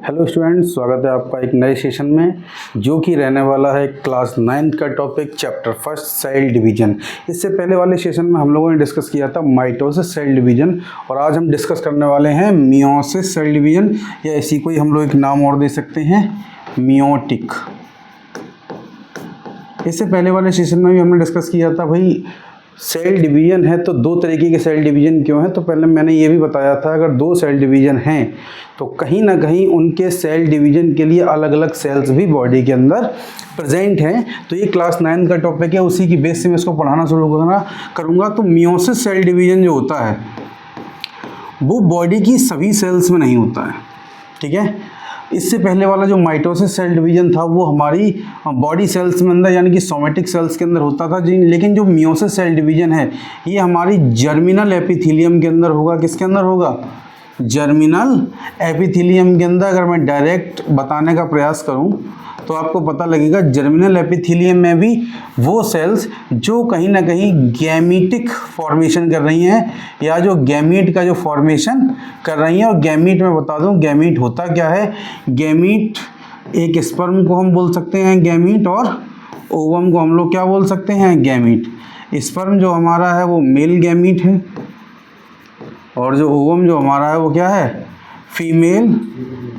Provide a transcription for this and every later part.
Hello students, स्वागत है आपका एक नए सेशन में जो कि रहने वाला है क्लास 9th का topic chapter first cell division. इससे पहले वाले सेशन में हम लोगों ने डिस्कस किया था माइटोसिस सेल डिवीजन और आज हम डिस्कस करने वाले हैं मियोसिस सेल डिवीजन, या इसी को ही हम लोग एक नाम और दे सकते हैं मियोटिक। इससे पहले वाले सेशन में भी हमने डिस्कस किया था भाई सेल डिवीजन है तो दो तरीके के सेल डिवीजन क्यों है। तो पहले मैंने ये भी बताया था अगर दो सेल डिवीजन हैं तो कहीं ना कहीं उनके सेल डिवीजन के लिए अलग अलग सेल्स भी बॉडी के अंदर प्रेजेंट हैं। तो ये क्लास 9 का टॉपिक है, उसी की बेस से मैं इसको पढ़ाना शुरू करूँगा। तो मियोसिस सेल डिवीजन जो होता है वो बॉडी की सभी सेल्स में नहीं होता है, ठीक है। इससे पहले वाला जो माइटोसिस सेल डिवीजन था वो हमारी बॉडी सेल्स में अंदर यानी कि सोमेटिक सेल्स के अंदर होता था, लेकिन जो मियोसिस सेल डिवीजन है ये हमारी जर्मिनल एपिथेलियम के अंदर होगा। किसके अंदर होगा? जर्मिनल एपिथेलियम के अंदर। अगर मैं डायरेक्ट बताने का प्रयास करूं तो आपको पता लगेगा जर्मिनल एपिथेलियम में भी वो सेल्स जो कहीं ना कहीं गैमीटिक फॉर्मेशन कर रही हैं या जो गैमीट का जो फॉर्मेशन कर रही हैं। और गैमीट में बता दूं गैमीट होता क्या है। गैमीट एक स्पर्म को हम बोल सकते हैं गैमीट, और ओवम को हम लोग क्या बोल सकते हैं? गैमीट। स्पर्म जो हमारा है वो मेल गैमीट है और जो ओवम जो हमारा है वो क्या है? फीमेल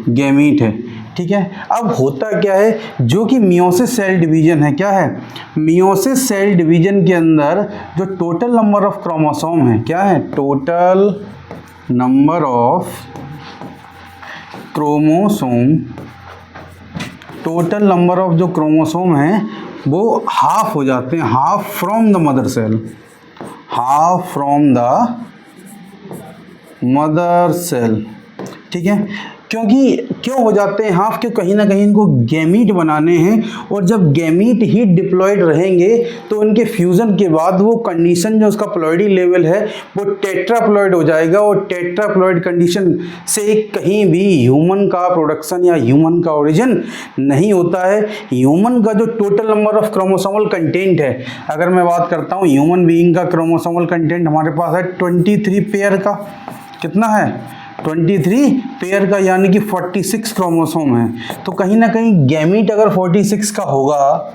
गैमीट है, ठीक है। अब होता क्या है जो कि मियोसिस सेल डिवीजन है, क्या है? मियोसिस सेल डिवीजन के अंदर जो टोटल नंबर ऑफ क्रोमोसोम है, क्या है? Total number of chromosome, total number of जो क्रोमोसोम हैं वो हाफ हो जाते हैं, half from the mother cell, half from the mother cell, ठीक है। क्यों हो जाते हैं हाफ? क्यों? कहीं ना कहीं इनको गैमीट बनाने हैं और जब गैमीट ही डिप्लॉयड रहेंगे तो उनके फ्यूज़न के बाद वो कंडीशन जो उसका प्लॉइडी लेवल है वो टेट्राप्लॉइड हो जाएगा। और टेट्राप्लॉइड कंडीशन से कहीं भी ह्यूमन का प्रोडक्शन या ह्यूमन का ओरिजिन नहीं होता है। ह्यूमन का जो total number of chromosomal content है, अगर मैं बात करता हूँ ह्यूमन बीइंग का क्रोमोसोमल कंटेंट हमारे पास है 23 पेयर का। कितना है? 23 पेयर का, यानी कि 46 क्रोमोसोम है। तो कहीं ना कहीं गैमीट अगर 46 का होगा,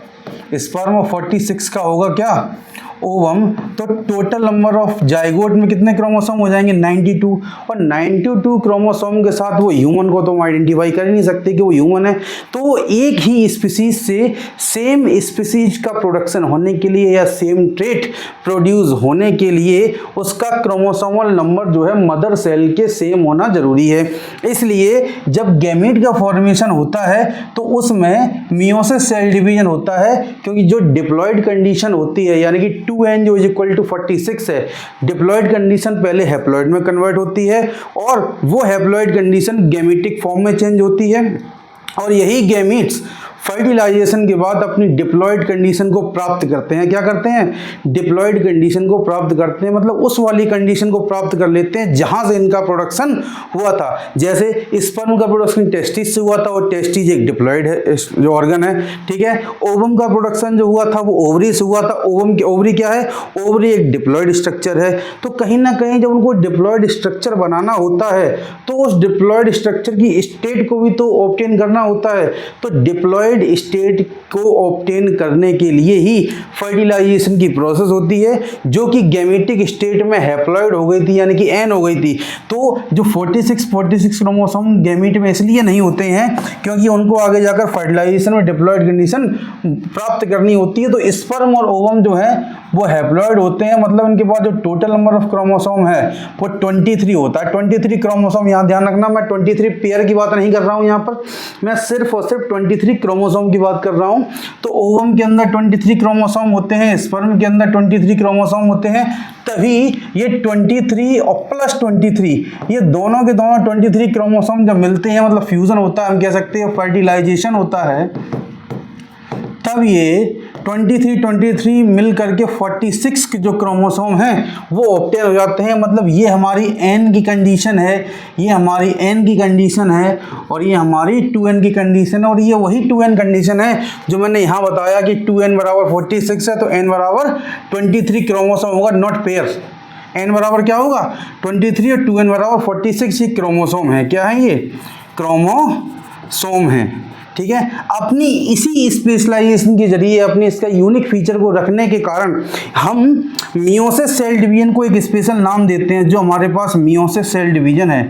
स्पर्म 46 का होगा, क्या? ओवम, तो टोटल नंबर ऑफ जाइगोट में कितने क्रोमोसोम हो जाएंगे? 92। और 92 क्रोमोसोम के साथ वो ह्यूमन को तो हम आइडेंटिफाई कर ही नहीं सकते कि वो ह्यूमन है। तो एक ही स्पीसीज से सेम स्पीसीज का प्रोडक्शन होने के लिए या सेम ट्रेट प्रोड्यूस होने के लिए उसका क्रोमोसोमल नंबर जो है मदर सेल के सेम होना जरूरी है। इसलिए जब गैमीट का फॉर्मेशन होता है तो उसमें मियोसिस सेल डिवीजन होता है, क्योंकि जो डिप्लॉयड कंडीशन होती है यानी कि 2n जो इक्वल टू 46 है, डिप्लॉयड कंडीशन पहले हैप्लॉयड में कन्वर्ट होती है और वो हैप्लॉयड कंडीशन गैमीटिक फॉर्म में चेंज होती है। और यही गैमीट्स फर्टिलाइजेशन के बाद अपनी डिप्लॉयड कंडीशन को प्राप्त करते हैं। क्या करते हैं? डिप्लॉयड कंडीशन को प्राप्त करते हैं, मतलब उस वाली कंडीशन को प्राप्त कर लेते हैं जहां से इनका प्रोडक्शन हुआ था। जैसे स्पर्म का प्रोडक्शन टेस्टिस से हुआ था और टेस्टिस एक डिप्लॉयड है जो ऑर्गन है, ठीक है। ओवम का प्रोडक्शन जो हुआ था वो ओवरी से हुआ था। ओवम की ओवरी क्या है? ओवरी एक डिप्लॉयड स्ट्रक्चर है। तो कहीं ना कहीं जब उनको डिप्लॉयड स्ट्रक्चर बनाना होता है तो उस डिप्लॉयड स्ट्रक्चर की स्टेट को भी तो ऑब्टेन करना होता है। तो डिप्लॉयड स्टेट को ऑब्टेन करने के लिए ही फर्टिलाइजेशन की प्रोसेस होती है, जो कि गैमेटिक स्टेट में हैप्लॉइड हो गई थी यानी कि एन हो गई थी। तो जो 46 क्रोमोसोम गैमीट में इसलिए नहीं होते हैं क्योंकि उनको आगे जाकर फर्टिलाइजेशन में डिप्लॉयड कंडीशन प्राप्त करनी होती है। तो स्पर्म और ओवम जो है वो हैप्लॉइड होते हैं, मतलब इनके पास जो टोटल नंबर ऑफ क्रोमोसोम है वो 23 होता है। 23 क्रोमोसोम, यहाँ ध्यान रखना मैं 23 पेयर की बात नहीं कर रहा हूँ, यहाँ पर मैं सिर्फ और सिर्फ 23 क्रोमोसोम की बात कर रहा हूँ। तो ओवम के अंदर 23 क्रोमोसोम होते हैं, स्पर्म के अंदर 23 क्रोमोसोम होते हैं। तभी ये 23 और प्लस 23 ये दोनों के दोनों 23 क्रोमोसोम जब मिलते हैं मतलब फ्यूजन होता है, हम कह सकते हैं फर्टिलाइजेशन होता है, तब ये 23 मिल करके 46 के जो क्रोमोसोम हैं वो ऑब्टेन हो जाते हैं। मतलब ये हमारी n की कंडीशन है, ये हमारी n की कंडीशन है और ये हमारी 2n की कंडीशन है। और ये वही 2n कंडीशन है जो मैंने यहाँ बताया कि 2n बराबर 46 है तो n बराबर 23 क्रोमोसोम होगा, नॉट पेयर। n बराबर क्या होगा? 23 और 2n बराबर 46 ही क्रोमोसोम है। क्या है ये? क्रोमोसोम सोम हैं, ठीक है। अपनी इसी स्पेशलाइजेशन के जरिए, अपने इसका यूनिक फीचर को रखने के कारण हम मियोसिस सेल डिवीजन को एक स्पेशल नाम देते हैं। जो हमारे पास मियोसिस सेल डिवीजन है,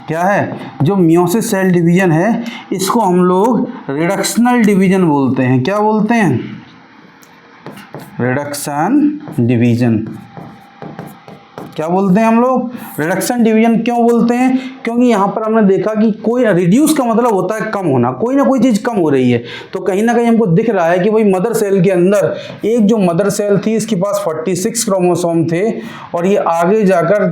क्या है, जो मियोसिस सेल डिवीजन है, इसको हम लोग रिडक्शनल डिवीजन बोलते हैं। क्या बोलते हैं? Reduction division. क्या बोलते हैं हम लोग? Reduction division. क्यों बोलते हैं? क्योंकि यहाँ पर हमने देखा कि कोई रिड्यूस का मतलब होता है कम होना, कोई ना कोई चीज़ कम हो रही है। तो कहीं ना कहीं हमको दिख रहा है कि भाई मदर सेल के अंदर एक जो मदर सेल थी, इसके पास 46 क्रोमोसोम थे और ये आगे जाकर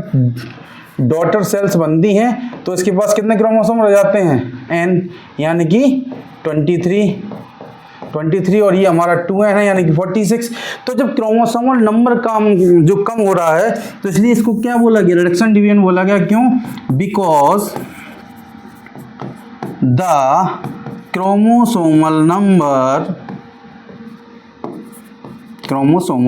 डॉटर सेल्स बनती हैं, तो इसके पास कितने क्रोमोसोम रह जाते हैं? n, यानी कि 23 और ये हमारा 2n है, यानी कि 46। तो जब क्रोमोसोमल नंबर जो कम हो रहा है, तो इसलिए इसको क्या बोला गया? रिडक्शन डिवीजन बोला गया। क्यों? Because the chromosomal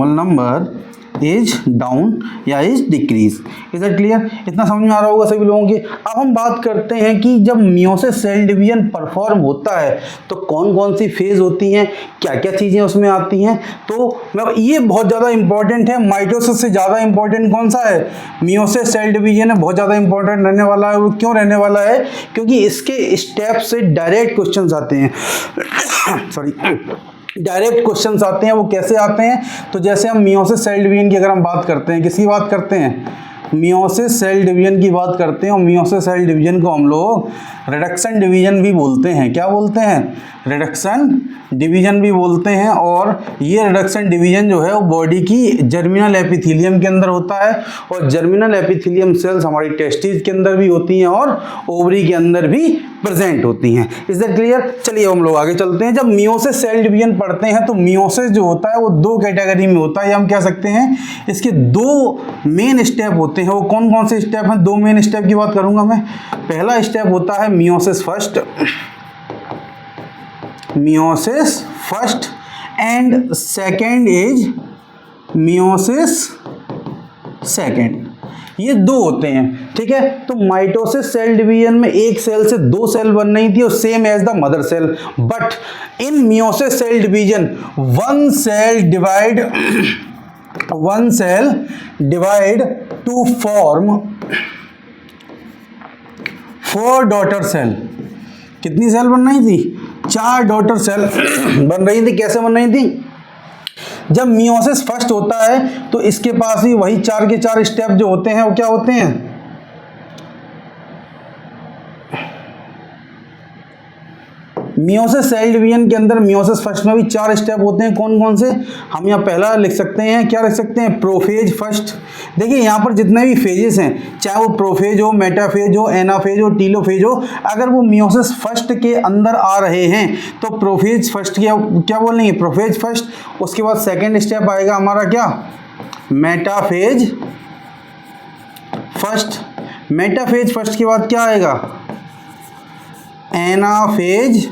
number is down या is decrease. Is that clear? इतना समझ में आ रहा होगा सभी लोगों के। अब हम बात करते हैं कि जब मियोसिस सेल डिवीजन परफॉर्म होता है तो कौन कौन सी फेज होती हैं, क्या क्या चीज़ें उसमें आती हैं। तो ये बहुत ज़्यादा इंपॉर्टेंट है। माइटोसिस से ज़्यादा इंपॉर्टेंट कौन सा है? मियोसिस सेल डिवीजन है, बहुत ज़्यादा इंपॉर्टेंट रहने वाला है। वो क्यों रहने वाला है? क्योंकि इसके स्टेप से डायरेक्ट क्वेश्चन आते हैं सॉरी, डायरेक्ट क्वेश्चंस आते हैं। वो कैसे आते हैं? तो जैसे हम मियोसिस सेल डिवीजन की अगर हम बात करते हैं, किसकी बात करते हैं? मियोसिस सेल डिवीजन की बात करते हैं। और मियोसिस सेल डिवीजन को हम लोग रिडक्शन डिवीजन भी बोलते हैं। क्या बोलते हैं? रिडक्शन डिवीजन भी बोलते हैं। और ये रिडक्शन डिवीजन जो है वो बॉडी की जर्मिनल एपिथेलियम के अंदर होता है। और जर्मिनल एपिथेलियम सेल्स हमारी टेस्टिस के अंदर भी होती हैं और ओवरी के अंदर भी प्रेजेंट होती हैं। Is that clear? चलिए हम लोग आगे चलते हैं। जब मियोसिस सेल डिवीजन पढ़ते हैं तो मियोसिस जो होता है वो दो कैटेगरी में होता है, या हम कह सकते हैं इसके दो मेन स्टेप होते हैं। वो कौन कौन से स्टेप हैं? दो मेन स्टेप की बात करूंगा मैं। पहला स्टेप होता है meiosis first and second is meiosis second. ये दो होते हैं, ठीक है। तो माइटोसिस सेल डिवीजन में एक सेल से दो सेल बन रही थी और same as the mother cell. But in meiosis cell division one cell divide to form 4 daughter cell. कितनी सेल बन रही थी? 4 डॉटर सेल बन रही थी। कैसे बन रही थी? जब मियोसिस फर्स्ट होता है तो इसके पास भी वही 4 के 4 स्टेप जो होते हैं वो क्या होते हैं? मियोसिस सेल डिवीजन के अंदर मियोसिस फर्स्ट में भी 4 स्टेप होते हैं। कौन कौन से? हम यहाँ पहला लिख सकते हैं, क्या लिख सकते हैं? Prophase first. देखिए यहाँ पर जितने भी फेजेस हैं, चाहे वो प्रोफेज हो, मेटाफेज हो, एनाफेज हो, टीलोफेज हो, अगर वो मियोसिस फर्स्ट के अंदर आ रहे हैं तो प्रोफेज फर्स्ट क्या बोल रही है? Prophase first. उसके बाद सेकेंड स्टेप आएगा हमारा क्या? Metaphase first. मेटाफेज फर्स्ट के बाद क्या आएगा? Anaphase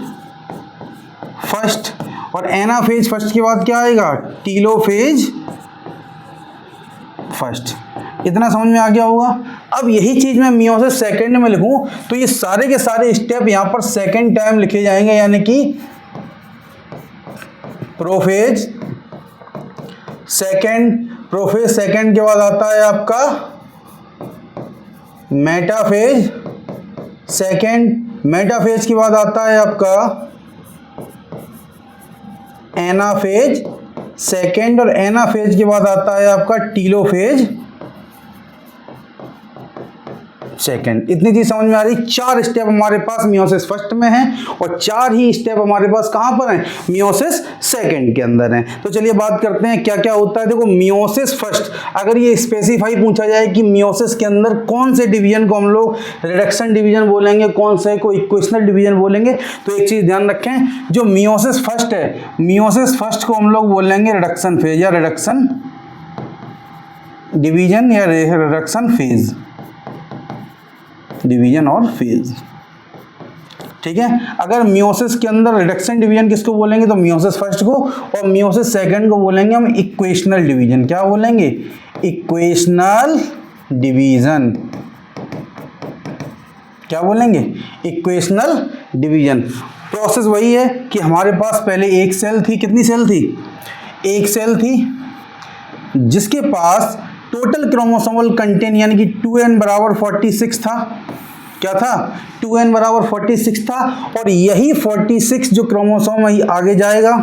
first. और एनाफेज फर्स्ट के बाद क्या आएगा? Telophase first. इतना समझ में आ गया होगा। अब यही चीज मैं मियोसिस सेकेंड में लिखूं तो ये सारे के सारे स्टेप यहां पर सेकेंड टाइम लिखे जाएंगे, यानी कि प्रोफेज सेकेंड के बाद आता है आपका मेटाफेज सेकेंड। मेटाफेज के बाद आता है आपका एनाफेज सेकेंड। और एनाफेज के बाद आता है आपका टीलोफेज सेकेंड। इतनी चीज समझ में आ रही? 4 स्टेप हमारे पास मियोसिस फर्स्ट में है और 4 ही स्टेप हमारे पास कहां पर है? मियोसिस सेकेंड के अंदर है। तो चलिए बात करते हैं क्या क्या होता है। देखो मियोसिस फर्स्ट, अगर ये स्पेसिफाई पूछा जाए कि मियोसिस के अंदर कौन से डिवीजन को हम लोग रिडक्शन डिवीजन बोलेंगे, कौन से को इक्वेशनल डिवीजन बोलेंगे, तो एक चीज ध्यान रखें, जो मियोसिस फर्स्ट है, मियोसिस फर्स्ट को हम लोग बोलेंगे रिडक्शन फेज या रिडक्शन डिवीजन या रिडक्शन फेज, डिवीजन और फेज, ठीक है। अगर मियोसिस के अंदर रिडक्शन डिवीजन किसको बोलेंगे? तो मियोसिस फर्स्ट को। और मियोसिस सेकंड को बोलेंगे हम इक्वेशनल डिवीजन। क्या बोलेंगे? Equational division. क्या बोलेंगे? Equational division. प्रोसेस वही है कि हमारे पास पहले एक सेल थी, कितनी सेल थी? एक सेल थी जिसके पास टोटल क्रोमोसोमल कंटेंट यानी कि 2n बराबर 46 था। क्या था? 2n बराबर 46 था। और यही 46 जो क्रोमोसोम है आगे जाएगा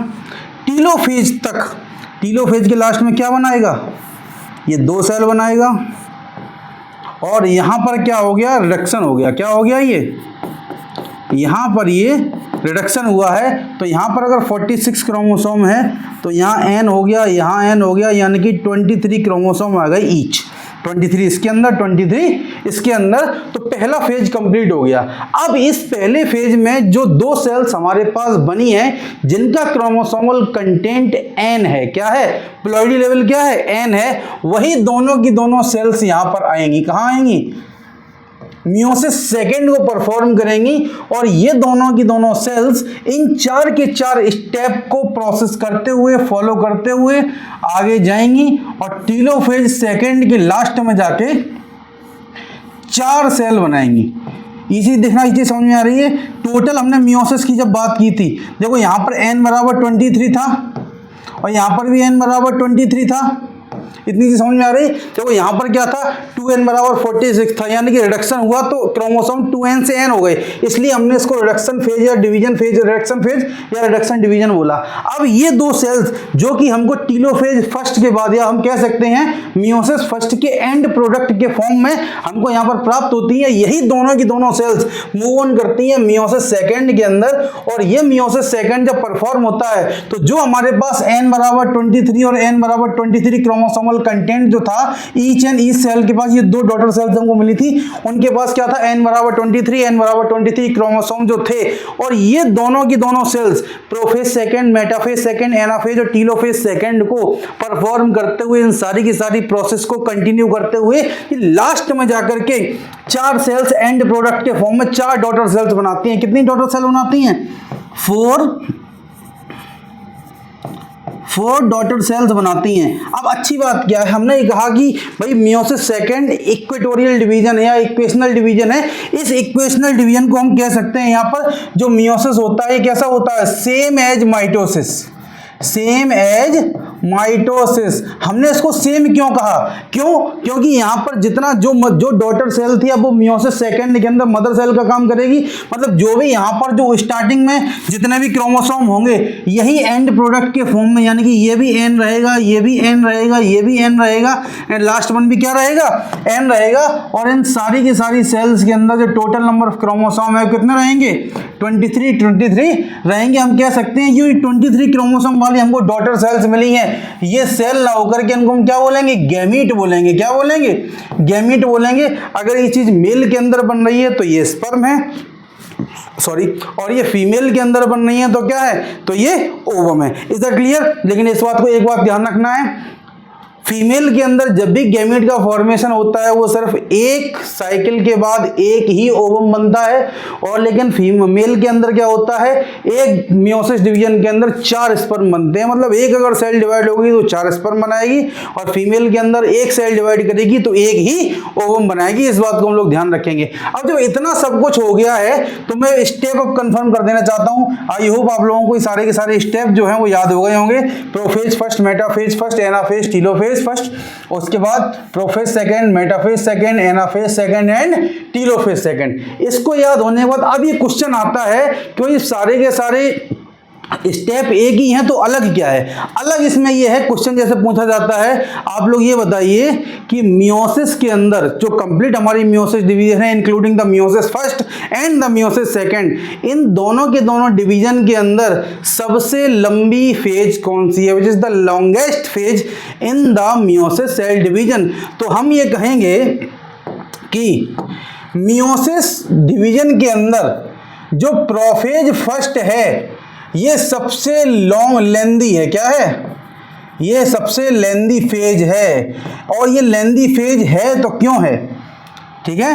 टीलोफेज तक। टीलोफेज के लास्ट में क्या बनाएगा? ये 2 सेल बनाएगा। और यहाँ पर क्या हो गया? रिडक्शन हो गया। क्या हो गया? ये यहाँ पर ये रिडक्शन हुआ है। तो यहाँ पर अगर 46 क्रोमोसोम है तो यहाँ n हो गया, यहाँ n हो गया, यानी कि 23 क्रोमोसोम आ गए ईच। 23 इसके अंदर, 23 इसके अंदर। तो पहला फेज कंप्लीट हो गया। अब इस पहले फेज में जो 2 सेल्स हमारे पास बनी है जिनका क्रोमोसोमल कंटेंट n है, क्या है? प्लॉइडी लेवल क्या है? n है। वही दोनों की दोनों सेल्स यहां पर आएंगी। कहां आएंगी? मियोसिस सेकेंड को परफॉर्म करेंगी। और ये दोनों की दोनों सेल्स इन 4 के 4 स्टेप को प्रोसेस करते हुए, फॉलो करते हुए आगे जाएंगी और टीलोफेज सेकेंड के लास्ट में जाके 4 सेल बनाएंगी। इसी देखना, ये चीज समझ में आ रही है? टोटल हमने मियोसिस की जब बात की थी, देखो यहां पर n बराबर 23 था और यहां पर भी n बराबर 23 था। इतनी सी समझ में आ रही? देखो यहाँ पर क्या था? 2n बराबर 46 था, यानी कि रिडक्शन हुआ तो क्रोमोसोम 2n से n हो गए, इसलिए हमने इसको रिडक्शन फेज या डिवीजन फेज, रिडक्शन फेज या रिडक्शन डिवीजन बोला। अब ये 2 सेल्स जो कि हमको टीलोफेज फर्स्ट के बाद या हम कह सकते हैं मियोसिस फर्स्ट के एंड प्रोडक्ट के फॉर्म में हमको यहाँ पर प्राप्त होती है, यही दोनों की दोनों सेल्स मूव ऑन करती हैं मियोसिस सेकेंड के अंदर। और ये मियोसिस सेकेंड जब परफॉर्म होता है तो जो हमारे पास n बराबर 23 और n बराबर 23 क्रोमोसोमल कंटेंट जो था ईच एंड ईच सेल के पास, ये 2 डॉटर सेल्स हमको मिली थी, उनके पास क्या था? n बराबर 23, n बराबर 23 क्रोमोसोम जो थे। और ये दोनों की दोनों cells prophase second, metaphase second, anaphase और टीलोफेज सेकेंड को परफॉर्म करते हुए, इन सारी की सारी प्रोसेस को कंटिन्यू करते हुए लास्ट में जाकर के 4 सेल्स एंड प्रोडक्ट के फॉर्म में 4 डॉटर सेल्स बनाती हैं। कितनी डॉटर सेल बनाती हैं? 4 डॉटर सेल्स बनाती हैं। अब अच्छी बात क्या है, हमने ये कहा कि भाई मियोसिस सेकेंड इक्वेटोरियल डिवीजन है या इक्वेशनल डिवीजन है। इस इक्वेशनल डिवीजन को हम कह सकते हैं यहाँ पर जो मियोसिस होता है कैसा होता है? Same as mitosis. Same as mitosis. हमने इसको सेम क्यों कहा? क्योंकि यहां पर जितना जो डॉटर सेल थी अब वो मियोसिस सेकेंड के अंदर मदर सेल का काम करेगी। मतलब जो भी यहां पर जो स्टार्टिंग में जितने भी क्रोमोसोम होंगे यही एंड प्रोडक्ट के फॉर्म में, यानी कि ये भी n रहेगा, ये भी n रहेगा, ये भी n रहेगा एंड लास्ट वन भी क्या रहेगा? n रहेगा। और इन सारी की सारी सेल्स के अंदर जो टोटल नंबर ऑफ क्रोमोसोम है कितने रहेंगे? 23 रहेंगे। हम कह सकते हैं ये 23 क्रोमोसोम वाली हमको डॉटर सेल्स मिली हैं। ये सेल ना होकर के इनको हम क्या बोलेंगे? गैमीट बोलेंगे। क्या बोलेंगे? गैमीट बोलेंगे। अगर ये चीज मेल के अंदर बन रही है तो ये स्पर्म है, सॉरी, और ये फीमेल के अंदर बन रही है तो क्या है? तो ये ओवम है। Is that clear? लेकिन इस बात को एक बात ध्यान रखना है, फीमेल के अंदर जब भी गैमीट का फॉर्मेशन होता है वो सिर्फ एक साइकिल के बाद एक ही ओवम बनता है। और लेकिन फीमेल के अंदर क्या होता है? एक मियोसिस डिवीजन के अंदर 4 स्पर्म बनते हैं। मतलब एक अगर सेल डिवाइड होगी तो 4 स्पर्म बनाएगी और फीमेल के अंदर एक सेल डिवाइड करेगी तो एक ही ओवम बनाएगी। इस बात को हम लोग ध्यान रखेंगे। अब जब इतना सब कुछ हो गया है तो मैं स्टेप अप कंफर्म कर देना चाहता हूँ। आई होप आप लोगों को सारे के सारे स्टेप जो है वो याद हो गए होंगे। Prophase first, metaphase first, anaphase, telophase first, उसके बाद prophase second, metaphase second, anaphase second and telophase second. इसको याद होने के बाद अब ये क्वेश्चन आता है कि सारे के सारे स्टेप एक ही हैं तो अलग क्या है? अलग इसमें ये है, क्वेश्चन जैसे पूछा जाता है, आप लोग ये बताइए कि मियोसिस के अंदर जो कंप्लीट हमारी मियोसिस डिवीजन है including the meiosis first and the meiosis second, इन दोनों के दोनों डिवीजन के अंदर सबसे लंबी फेज कौन सी है? Which is the longest phase in the meiosis cell division. तो हम ये कहेंगे कि मियोसिस डिवीजन के अंदर जो प्रोफेज फर्स्ट है ये सबसे लॉन्ग लेंदी है। क्या है? ये सबसे लेंदी फेज है। और ये लेंदी फेज है तो क्यों है? ठीक है,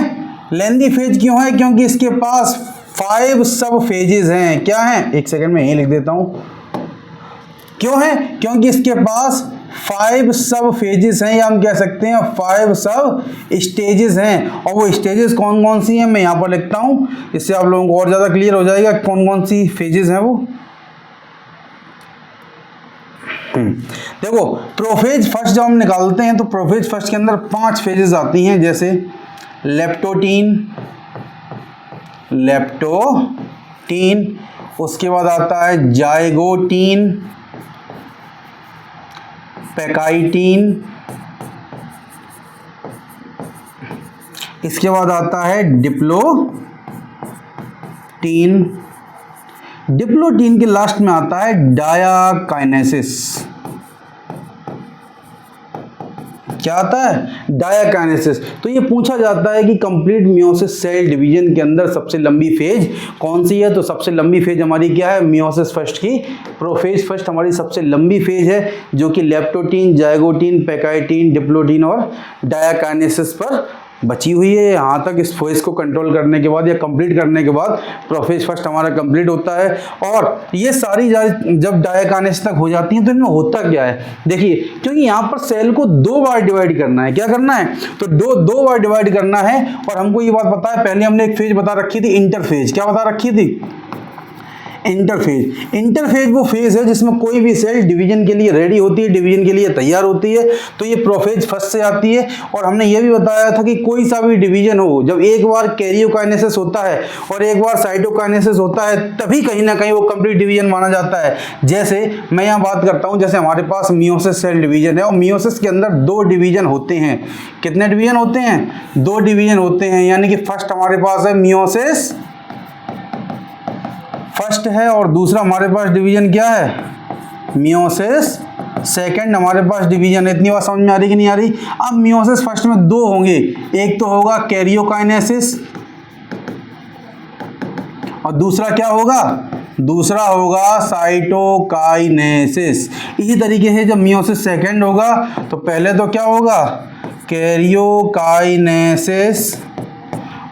लेंदी फेज क्यों है? क्योंकि इसके पास 5 सब फेजेस हैं। क्या हैं? एक सेकंड में यही लिख देता हूं। क्यों है? क्योंकि इसके पास 5 सब फेजेस हैं, या हम कह सकते हैं 5 सब स्टेजेस हैं। और वो स्टेजेस कौन कौन सी हैं मैं यहाँ पर लिखता हूँ, इससे आप लोगों को और ज़्यादा क्लियर हो जाएगा कौन कौन सी फेजेस हैं वो। देखो प्रोफेज फर्स्ट जब हम निकालते हैं तो प्रोफेज फर्स्ट के अंदर 5 फेजेस आती हैं, जैसे लेप्टोटीन, उसके बाद आता है जाइगोटीन, पैकाइटीन, इसके बाद आता है डिप्लोटीन के लास्ट में आता है डायाकाइनेसिस। क्या आता है? डायाकाइनेसिस। तो ये पूछा जाता है कि कंप्लीट मियोसिस सेल डिवीजन के अंदर सबसे लंबी फेज कौन सी है, तो सबसे लंबी फेज हमारी क्या है? मियोसिस फर्स्ट की प्रोफेज फर्स्ट हमारी सबसे लंबी फेज है, जो कि लेप्टोटीन, जाइगोटीन, पैकाइटीन, डिप्लोटीन और डायाकाइनेसिस पर बची हुई है। यहाँ तक इस फेज को कंट्रोल करने के बाद या कंप्लीट करने के बाद प्रोफेज फर्स्ट हमारा कंप्लीट होता है। और ये सारी जब डायाकाइनेसिस तक हो जाती हैं तो इनमें होता क्या है, देखिए, क्योंकि यहाँ पर सेल को 2 बार डिवाइड करना है। क्या करना है? तो दो बार डिवाइड करना है। और हमको ये बात पता है, पहले हमने एक फेज बता रखी थी इंटरफेज। क्या बता रखी थी? इंटरफेज वो फेज है जिसमें कोई भी सेल डिवीजन के लिए रेडी होती है, डिवीजन के लिए तैयार होती है, तो ये प्रोफेज फर्स्ट से आती है। और हमने ये भी बताया था कि कोई सा भी डिवीजन हो, जब एक बार कैरियोकाइनेसिस होता है और एक बार साइटोकाइनेसिस होता है, तभी कहीं ना कहीं वो कंप्लीट डिवीजन माना जाता है। जैसे मैं यहाँ बात करता हूँ, जैसे हमारे पास मियोसिस सेल डिवीजन है और मियोसिस के अंदर 2 डिवीजन होते हैं। कितने डिवीजन होते हैं? 2 डिवीजन होते हैं। यानी कि फर्स्ट हमारे पास है मियोसिस फर्स्ट है और दूसरा हमारे पास डिवीजन क्या है? मियोसिस सेकंड हमारे पास डिवीजन है। इतनी बात समझ में आ रही कि नहीं आ रही? अब मियोसिस फर्स्ट में 2 होंगे, एक तो होगा कैरियोकाइनेसिस और दूसरा क्या होगा? दूसरा होगा साइटोकाइनेसिस। इसी तरीके से जब मियोसिस सेकंड होगा तो पहले तो क्या होगा? कैरियोकाइनेसिस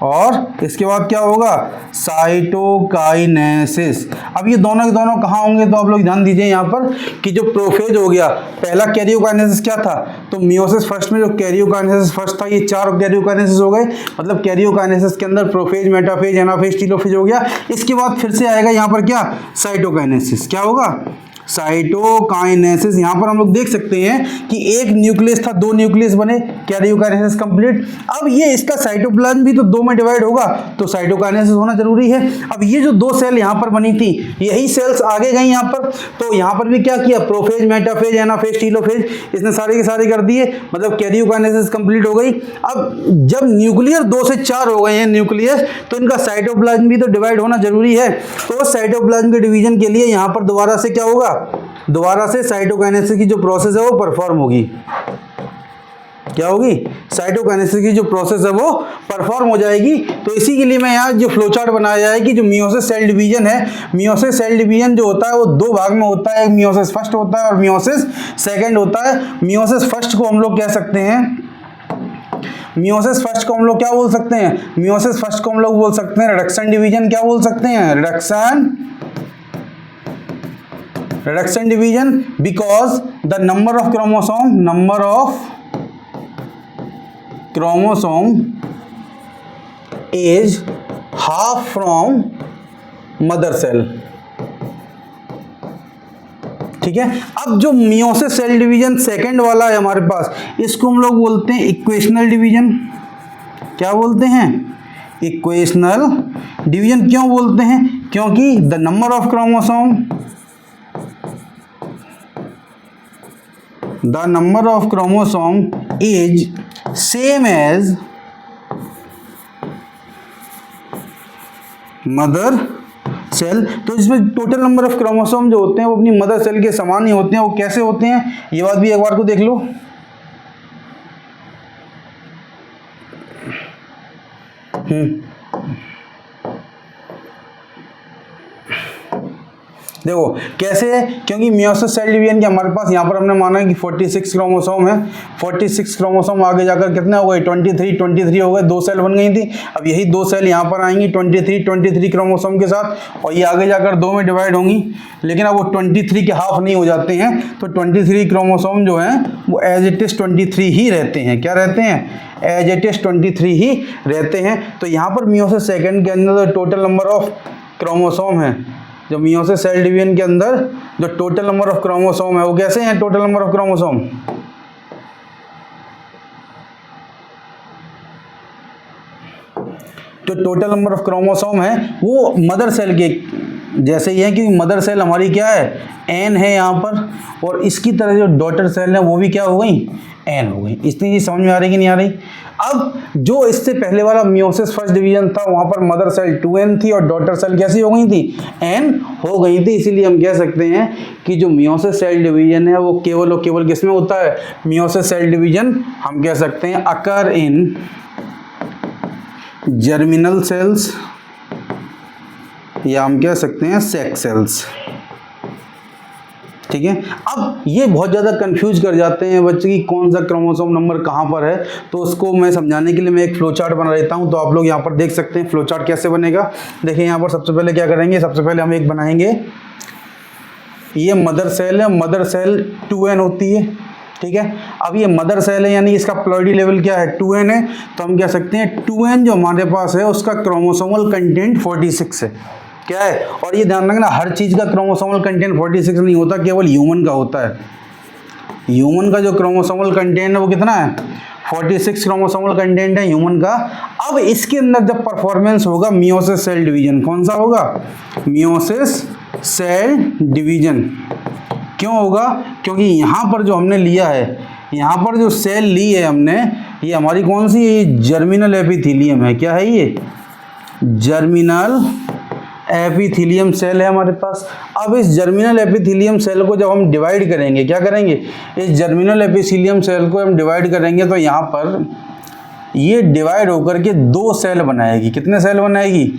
और इसके बाद क्या होगा? साइटोकाइनेसिस। अब ये दोनों के दोनों कहाँ होंगे? तो आप लोग ध्यान दीजिए यहाँ पर कि जो प्रोफेज हो गया, पहला कैरियोकाइनेसिस क्या था? तो मियोसिस फर्स्ट में जो कैरियोकाइनेसिस फर्स्ट था, ये 4 कैरियोकाइनेसिस हो गए। मतलब कैरियोकाइनेसिस के अंदर प्रोफेज, मेटाफेज, एनाफेज, टीलोफेज हो गया। इसके बाद फिर से आएगा यहाँ पर क्या? साइटोकाइनेसिस। क्या होगा? साइटोकाइनेसिस। यहाँ पर हम लोग देख सकते हैं कि एक न्यूक्लियस था, 2 न्यूक्लियस बने, कैरियोकाइनेसिस कंप्लीट। अब ये इसका साइटोप्लाज्म भी तो 2 में डिवाइड होगा, तो साइटोकाइनेसिस होना जरूरी है। अब ये जो 2 सेल यहाँ पर बनी थी, यही सेल्स आगे गई यहाँ पर, तो यहाँ पर भी क्या किया? प्रोफेज, मेटाफेज, एनाफेज, टीलोफेज, इसने सारे के सारे कर दिए। मतलब कैरियोकाइनेसिस कंप्लीट हो गई। अब जब न्यूक्लियर 2 से 4 हो गए हैं न्यूक्लियस, तो इनका साइटोप्लाज्म भी तो डिवाइड होना जरूरी है। तो साइटोप्लाज्म के डिवीजन के लिए यहाँ पर दोबारा से क्या होगा? दोबारा से साइटोकाइनेसिस की जो प्रोसेस है वो परफॉर्म होगी। क्या होगी? साइटोकाइनेसिस की जो प्रोसेस है वो परफॉर्म हो जाएगी। तो इसी के लिए मैं यहाँ जो फ्लो चार्ट बनाया है कि जो मियोसिस सेल डिवीजन है, मियोसिस सेल डिवीजन जो होता है वो 2 भाग में होता है। एक मियोसिस फर्स्ट होता है और मियोसिस सेकंड होता है। मियोसिस फर्स्ट को हम लोग कह सकते हैं, मियोसिस फर्स्ट को हम लोग क्या बोल सकते हैं? मियोसिस फर्स्ट को हम लोग बोल सकते हैं रिडक्शन डिवीजन। क्या बोल सकते हैं? Reduction division, because the number of chromosome is half from mother cell. ठीक है। अब जो मियोसिस सेल डिवीजन सेकंड वाला है हमारे पास, इसको हम लोग बोलते हैं इक्वेशनल डिवीजन। क्या बोलते हैं? Equational division. क्यों बोलते हैं? क्योंकि the number of chromosome is same as mother cell. तो इसमें टोटल नंबर ऑफ क्रोमोसोम जो होते हैं वो अपनी मदर सेल के समान ही होते हैं। वो कैसे होते हैं ये बात भी एक बार को देख लो। देखो कैसे है, क्योंकि मियोसिस सेल डिवीजन के हमारे पास यहाँ पर हमने माना है कि 46 क्रोमोसोम है। 46 क्रोमोसोम आगे जाकर कितने हो गए, 23 हो गए, 2 सेल बन गई थी। अब यही 2 सेल यहाँ पर आएंगी 23 क्रोमोसोम के साथ, और ये आगे जाकर 2 में डिवाइड होंगी। लेकिन अब वो 23 के हाफ नहीं हो जाते हैं, तो 23 क्रोमोसोम जो हैं वो एज इट इज 23 ही रहते हैं। क्या रहते हैं? एज इट इज 23 ही रहते हैं। तो यहाँ पर मियोसिस सेकंड के अंदर टोटल नंबर ऑफ क्रोमोसोम है, जो मियोसिस सेल डिवीजन के अंदर जो टोटल नंबर ऑफ क्रोमोसोम है वो कैसे हैं? टोटल नंबर ऑफ क्रोमोसोम, तो टोटल नंबर ऑफ क्रोमोसोम है वो मदर सेल के जैसे ही है, क्योंकि मदर सेल हमारी क्या है? एन है यहाँ पर, और इसकी तरह जो डॉटर सेल है वो भी क्या हो गई? एन हो गई। इतनी चीज समझ में आ रही कि नहीं आ रही? अब जो इससे पहले वाला मियोसिस फर्स्ट डिवीजन था वहां पर मदर सेल 2n थी और डॉटर सेल कैसी हो गई थी? n हो गई थी। इसीलिए हम कह सकते हैं कि जो मियोसिस सेल डिवीजन है वो केवल और केवल किसमें होता है? मियोसिस सेल डिवीजन हम कह सकते हैं अकर इन जर्मिनल सेल्स, या हम कह सकते हैं सेक्स सेल्स। ठीक है। अब ये बहुत ज़्यादा कंफ्यूज कर जाते हैं बच्चे की कौन सा क्रोमोसोम नंबर कहाँ पर है, तो उसको मैं समझाने के लिए मैं एक फ्लो चार्ट बना लेता हूँ। तो आप लोग यहाँ पर देख सकते हैं फ्लो चार्ट कैसे बनेगा। देखिए यहाँ पर सबसे पहले क्या करेंगे, सबसे पहले हम एक बनाएंगे, ये मदर सेल है, मदर सेल 2n होती है। ठीक है। अब ये मदर सेल है यानी इसका प्लॉइडी लेवल क्या है? 2n है। तो हम कह सकते हैं 2n जो हमारे पास है उसका क्रोमोसोमल कंटेंट 46 है। क्या है? और ये ध्यान रखना हर चीज का क्रोमोसोमल कंटेंट 46 नहीं होता, केवल ह्यूमन का होता है। ह्यूमन का जो क्रोमोसोमल कंटेंट है वो कितना है? 46 क्रोमोसोमल कंटेंट है ह्यूमन का। अब इसके अंदर जब परफॉर्मेंस होगा मियोसिस सेल डिवीजन, कौन सा होगा? Meiosis cell division. क्यों होगा? क्योंकि यहाँ पर जो हमने लिया है, यहाँ पर जो सेल ली है हमने, ये हमारी कौन सी है? ये जर्मिनल एपिथीलियम है। क्या है ये? जर्मिनल एपिथीलियम सेल है हमारे पास। अब इस जर्मिनल एपिथीलियम सेल को जब हम डिवाइड करेंगे, क्या करेंगे? इस जर्मिनल एपिथीलियम सेल को हम डिवाइड करेंगे तो यहाँ पर ये डिवाइड होकर के 2 सेल बनाएगी। कितने सेल बनाएगी?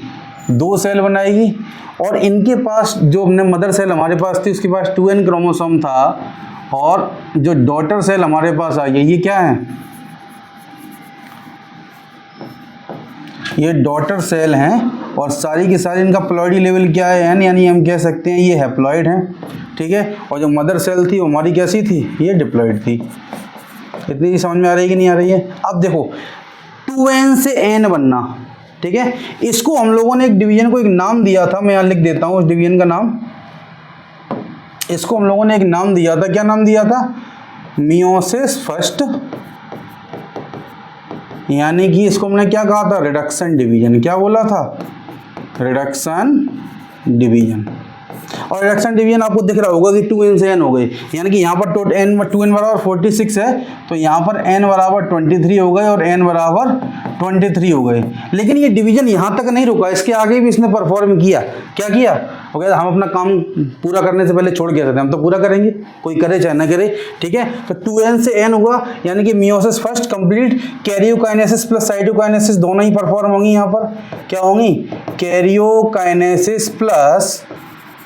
2 सेल बनाएगी। और इनके पास जो हमने मदर सेल हमारे पास थी उसके पास 2n क्रोमोसोम था, और जो डॉटर सेल हमारे पास आई है ये क्या है? ये डॉटर सेल हैं, और सारी की सारी इनका प्लॉइडी लेवल क्या है? n, यानी हम कह सकते हैं ये हैप्लॉइड है। ठीक है। और जो मदर सेल थी वो हमारी कैसी थी? ये डिप्लॉइड थी। इतनी समझ में आ रही है कि नहीं आ रही है? अब देखो 2n से n बनना, ठीक है। इसको हम लोगों ने एक डिवीजन को एक नाम दिया था, मैं यहाँ लिख देता हूँ उस डिवीजन का नाम। इसको हम लोगों ने एक नाम दिया था, क्या नाम दिया था? मियोसिस फर्स्ट, यानी कि इसको हमने क्या कहा था? Reduction division. क्या बोला था? Reduction division. और रिडक्शन डिवीजन आपको दिख रहा होगा कि 2n से n हो गई, यानी कि यहाँ पर टोटल n 2n बराबर 46 है, तो यहाँ पर n बराबर 23 हो गए और n बराबर 23 हो गए। लेकिन ये डिवीजन यहाँ तक नहीं रुका, इसके आगे भी इसने परफॉर्म किया। क्या किया? हो गया, हम अपना काम पूरा करने से पहले छोड़ के रहते हैं, हम तो पूरा करेंगे, कोई करे चाहे ना करे। ठीक है। तो 2n से n हुआ, यानी कि meiosis first complete, karyokinesis plus cytokinesis दोनों ही परफॉर्म होंगी। यहाँ पर क्या होंगी? कैरियोकाइनेसिस प्लस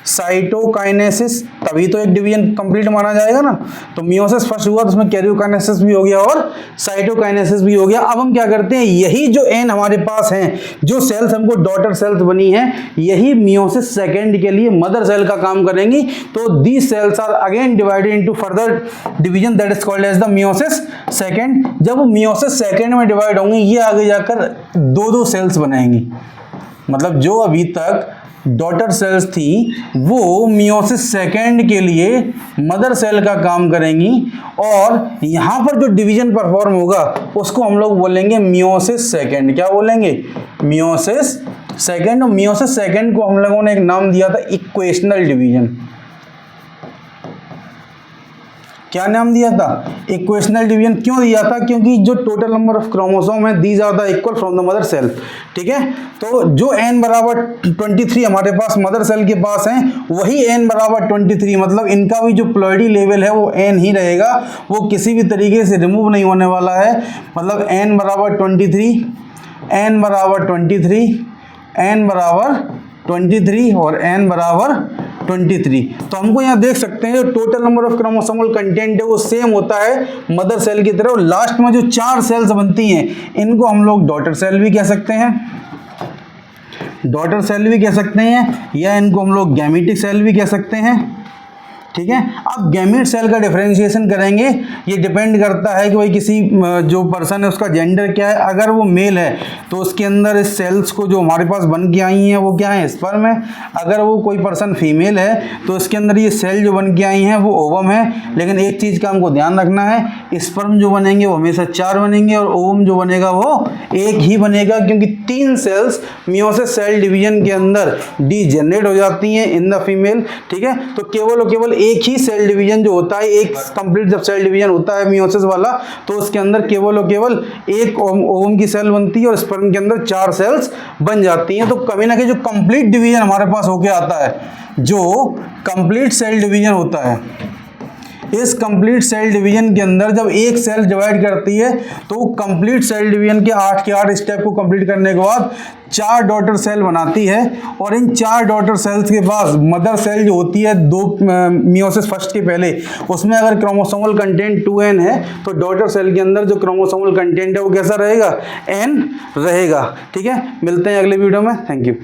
साइटोकाइनेसिस, तभी तो एक डिवीजन कंप्लीट माना जाएगा ना। तो मियोसिस फर्स्ट हुआ तो उसमें कैरियोकाइनेसिस भी हो गया और साइटोकाइनेसिस भी हो गया। अब हम क्या करते हैं, यही जो n हमारे पास हैं, जो सेल्स हमको डॉटर सेल्स बनी है, यही मियोसिस सेकंड के लिए मदर सेल का काम करेंगी। तो these cells are again divided into further division that is called as the meiosis second. जब वो मियोसिस सेकंड में डिवाइड होंगी, ये आगे जाकर 2-2 सेल्स बनाएंगी। मतलब जो अभी तक डॉटर सेल्स थी वो मियोसिस सेकेंड के लिए मदर सेल का काम करेंगी, और यहाँ पर जो डिवीजन परफॉर्म होगा उसको हम लोग बोलेंगे मियोसिस सेकेंड। क्या बोलेंगे? Meiosis second. और मियोसिस सेकेंड को हम लोगों ने एक नाम दिया था इक्वेशनल डिवीजन। क्या नाम दिया था? Equational division. क्यों दिया था? क्योंकि जो टोटल नंबर ऑफ क्रोमोसोम है these are the equal from the mother cell. ठीक है। तो जो n बराबर 23 हमारे पास मदर सेल के पास है, वही n बराबर 23, मतलब इनका भी जो प्लॉइडी लेवल है वो n ही रहेगा, वो किसी भी तरीके से रिमूव नहीं होने वाला है। मतलब n बराबर 23, n बराबर 23, n बराबर 23 और n बराबर 23। तो हमको यहाँ देख सकते हैं जो total number of chromosomal content है वो सेम होता है मदर सेल की तरह, और लास्ट में जो 4 सेल्स बनती हैं इनको हम लोग डॉटर सेल भी कह सकते हैं, डॉटर सेल भी कह सकते हैं, या इनको हम लोग गैमेटिक सेल भी कह सकते हैं। ठीक है, अब गैमेट सेल का डिफरेंशिएशन करेंगे, ये डिपेंड करता है कि भाई किसी जो पर्सन है उसका जेंडर क्या है। अगर वो मेल है तो उसके अंदर इस सेल्स को जो हमारे पास बन के आई हैं वो क्या है, स्पर्म है। अगर वो कोई पर्सन फीमेल है तो इसके अंदर ये सेल जो बन के आई हैं वो ओवम है। लेकिन एक चीज़ का हमको ध्यान रखना है, स्पर्म जो बनेंगे वो हमेशा 4 बनेंगे और ओवम जो बनेगा वो 1 ही बनेगा, क्योंकि 3 सेल्स मियोसिस सेल डिवीजन के अंदर डीजेनरेट हो जाती हैं इन द फीमेल। ठीक है, तो केवल और केवल एक ही सेल डिवीजन जो होता है, एक कंप्लीट जब सेल डिवीजन होता है मियोसिस वाला, तो उसके अंदर केवल और केवल एक ओवम की सेल बनती है और स्पर्म के अंदर 4 सेल्स बन जाती हैं। तो कभी ना कभी जो कंप्लीट डिवीजन हमारे पास होके आता है, जो कंप्लीट सेल डिवीजन होता है, इस कंप्लीट सेल डिवीजन के अंदर जब एक सेल डिवाइड करती है तो कंप्लीट सेल डिवीजन के 8 के 8 स्टेप को कंप्लीट करने के बाद 4 डॉटर सेल बनाती है। और इन 4 डॉटर सेल्स के पास मदर सेल जो होती है 2 मियोसिस फर्स्ट के पहले, उसमें अगर क्रोमोसोमल कंटेंट 2n है तो डॉटर सेल के अंदर जो क्रोमोसोमल कंटेंट है वो कैसा रहेगा, n रहेगा। ठीक है, मिलते हैं अगले वीडियो में। Thank you.